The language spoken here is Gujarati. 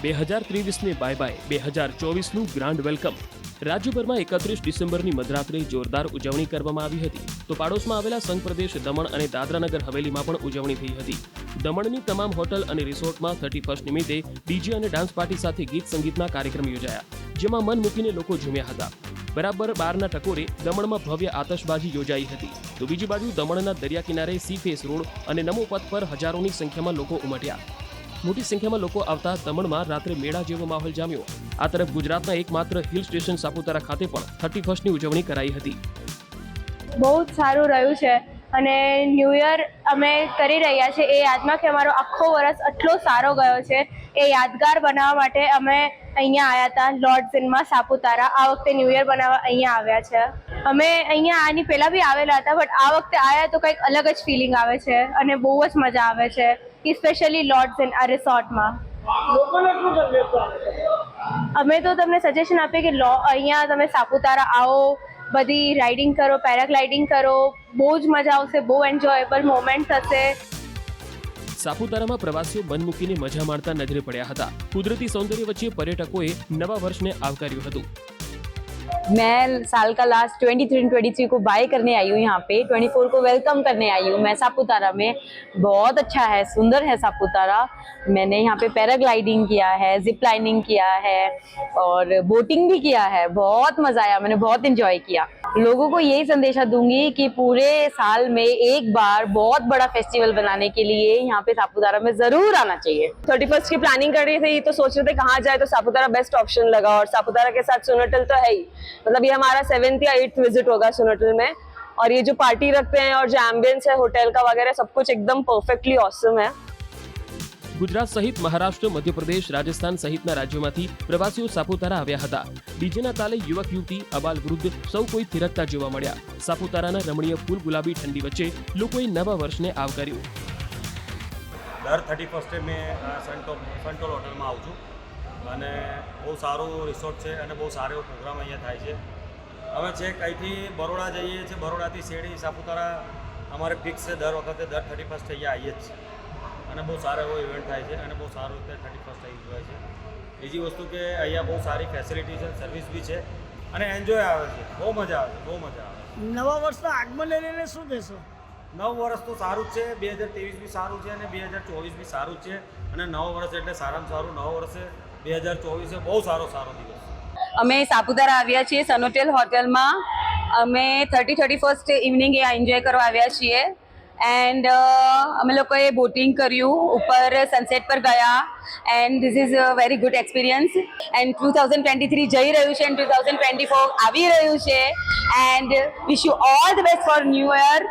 2023ને બાય બાય, 2024નું ગ્રાન્ડ વેલકમ. રાજ્યભરમાં 31 ડિસેમ્બરની મધરાત્રે જોરદાર ઉજવણી કરવામાં આવી હતી. તો પાડોશમાં આવેલા સંઘ પ્રદેશ દમણ અને દાદરાનગર હવેલીમાં પણ ઉજવણી થઈ હતી. દમણની તમામ હોટલ અને રિસોર્ટમાં 31 નિમિત્તે ડીજે અને ડાન્સ પાર્ટી સાથે ગીત સંગીતના કાર્યક્રમ યોજાયા, જેમાં મન મૂકીને લોકો ઝૂમ્યા હતા. બરાબર 12ના ટકોરે દમણમાં ભવ્ય આતશબાજી યોજાઈ હતી. તો બીજી બાજુ દમણના દરિયા કિનારે સી ફેસ રોડ અને નમો પથ પર હજારોની સંખ્યામાં લોકો ઉમટ્યા. મોટી સંખ્યામાં લોકો આવતા દમણમાં રાત્રે મેળા જેવો માહોલ જામ્યો. આ તરફ ગુજરાતના એકમાત્ર હિલ સ્ટેશન સાપુતારા ખાતે પણ 31ની ઉજવણી કરાઈ હતી. બહુ જ સારું રહ્યું છે અને ન્યૂ યર અમે કરી રહ્યા છીએ એ યાદમાં કે અમારો આખો વર્ષ આટલો સારો ગયો છે એ યાદગાર બનાવવા માટે અમે અહીંયા આવ્યા હતા લોર્ડ્સ ઇનમાં સાપુતારા. આ વખતે ન્યૂ યર બનાવવા અહીંયા આવ્યા છે. અમે અહીંયા આની પહેલાં બી આવેલા હતા, બટ આ વખતે આવ્યા તો કંઈક અલગ જ ફિલિંગ આવે છે અને બહુ જ મજા આવે છે, સ્પેશિયલી લોર્ડ્સ ઇન આ રિસોર્ટમાં. અમે તો તમને સજેશન આપીએ કે અહીંયા તમે સાપુતારા આવો, બધી રાઇડિંગ કરો, પેરાગ્લાઇડિંગ કરો, બહુ જ મજા આવશે, બહુ એન્જોયેબલ મોમેન્ટ હશે. સાપુતારામાં પ્રવાસીઓ મન મૂકીને મજા માણતા નજરે પડ્યા હતા. કુદરતી સૌંદર્ય વચ્ચે પર્યટકોએ નવા વર્ષને આવકાર્યું હતું. मैं साल का लास्ट 23 को बाय करने आई हूँ यहाँ पे, 24 को वेलकम करने आई हूँ मैं सापुतारा में. बहुत अच्छा है, सुंदर है सापुतारा. मैंने यहाँ पे पैराग्लाइडिंग किया है, जिप लाइनिंग किया है और बोटिंग भी किया है. बहुत मजा आया, मैंने बहुत एंजॉय किया. लोगों को यही संदेशा दूंगी कि पूरे साल में एक बार बहुत बड़ा फेस्टिवल बनाने के लिए यहाँ पे सापुतारा में जरूर आना चाहिए. 31 की प्लानिंग कर रही थी तो सोच रहे थे कहाँ जाए, तो सापुतारा बेस्ट ऑप्शन लगा. और सापुतारा के साथ सोनोटल तो है ही, मतलब ये हमारा 7th या 8th विजिट होगा सोनोटल में. और ये जो पार्टी रखते हैं और जो एम्बियंस है होटल का वगैरह सब कुछ एकदम परफेक्टली ऑसम है. ગુજરાત સહિત મહારાષ્ટ્ર, મધ્યપ્રદેશ, રાજસ્થાન સહિતના રાજ્યોમાંથી પ્રવાસીઓ સાપુતારા આવ્યા હતા. ડીજેના તાલે યુવક યુવતી, અબાલ વૃદ્ધ સૌ કોઈ થિરકતા જોવા મળ્યા. સાપુતારાના રમણીય ફૂલ ગુલાબી ઠંડી વચ્ચે લોકોએ નવા વર્ષને આવકાર્યું. દર 31 મેં સેન્ટોલ હોટલમાં આવું છું અને બહુ સારું રિસોર્ટ છે અને બહુ સારો એવો પ્રોગ્રામ અહીંયા થાય છે. અમે છેક અહીંથી બરોડા જઈએ છીએ, બરોડાથી શેરડી સાપુતારા અમારે ફિક્સ છે. દર વખતે દર 31 અહીંયા આવીએ જ છીએ અને બહુ સારો એવો ઇવેન્ટ થાય છે અને બહુ સારું રીતે 31 અહીં ઉજવાય છે. બીજી વસ્તુ કે અહીંયા બહુ સારી ફેસિલિટી છે, સર્વિસ બી છે અને એન્જોય આવે છે. બહુ મજા આવે છે, બહુ મજા આવે છે. નવા વર્ષના આગમનને લઈને શું કહેશો? નવું વર્ષ તો સારું જ છે, 2023 બી સારું છે અને 2024 બી સારું જ છે. અને નવું વર્ષ એટલે સારામાં સારું નવું વર્ષ છે 2024 બહુ સારો દિવસ. અમે સાપુતારા આવ્યા છીએ સોનોટેલ હોટલમાં. અમે 31 ઇવનિંગ એ એન્જોય કરવા આવ્યા છીએ. એન્ડ અમે લોકોએ બોટિંગ કર્યું, ઉપર સનસેટ પર ગયા and this is a very good experience. And 2023 જઈ રહ્યું છે એન્ડ 2024 આવી રહ્યું છે and wish you all the best for new year.